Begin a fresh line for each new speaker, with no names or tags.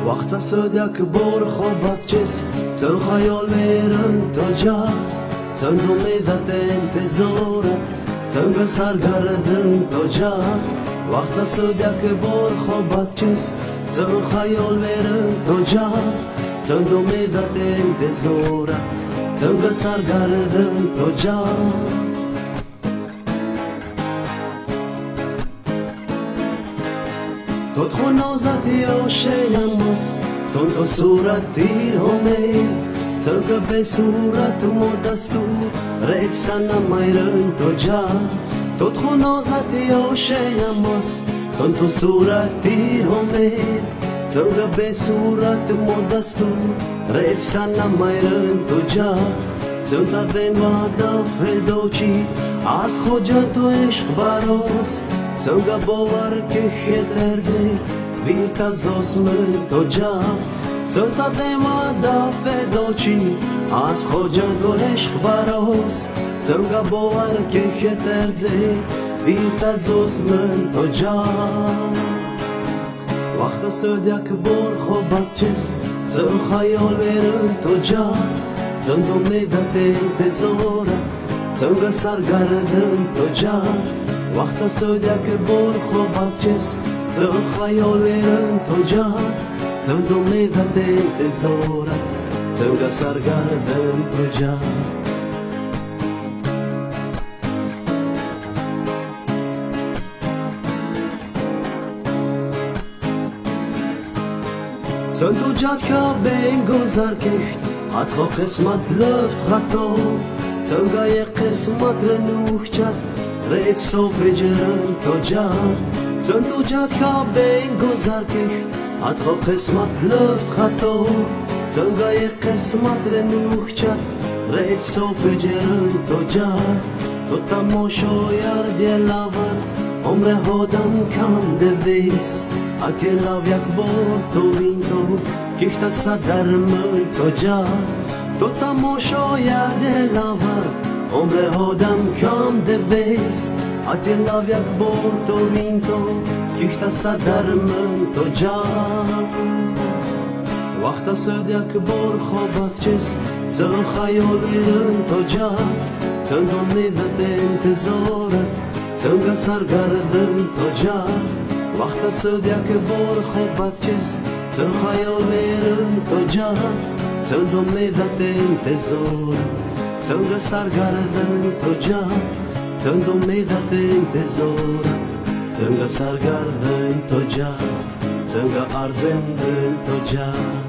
وقتا سودک بور خوبت چس تو خیال میرن تو جا تندو میدت انتظاره تنگ سرگردن تو جا وقتا سودک بور خوبت چس تو خیال میرن تو جا تندو میدت انتظاره تنگ سرگردن تو جا توت خنازتی آشیم است تون تو صورت تیر همه تنگ به صورت مدستور ریچ سنم میرن تو جا توت خنازتی آشیم است تون تو صورت تیر همه تنگ به صورت مدستور ریچ سنم میرن تو جا تنگ دن وعده فداچی از خوجا تو عشق براست تنگ باور که خطرده ویرت از آسمان تو جا تنگ دم فداچی از خوجا تو عشق براست تنگ باور که خطرده ویرت از آسمان تو جا وقت سودک بور خوبت چس زو خیال میرن تو جا تنگ میدت انتظاره تنگ سرگردن تو جا وقت سودک بور خوبت چس تو خیال میرن تو جا تنگ میدت انتظاره تنگ سرگردن تو جا تن تو جد که به این گذر کشت حتی قسمت لفت خطا تنگای قسمت رنوح جد ریت صوف جرن تو جد تن تو جد که به این گذر کشت حتی قسمت لفت خطا تنگای قسمت رنوح جد ریت صوف جرن تو جد تو تماشایر دلاور عمر هادم کم دویست اتی لավ یک بار تو بین تو کشت صدر من تو جا تو تماشای دلاور عمر آدم کم دویست اتی لավ یک بار تو بین تو کشت صدر من تو جا وقت صد یک بار خوابت چس تو خیال میرن تو جا تنگ میدت انتظاره تنگ سرگردن تو جا وقت صد یک بار خوبت چس تو خیال میرن تو جا تنگ میدت انتظار تنگ سرگردن تو جا تنگ میدت انتظار تنگ سرگردن تو جا تنگ ارزندن تو جا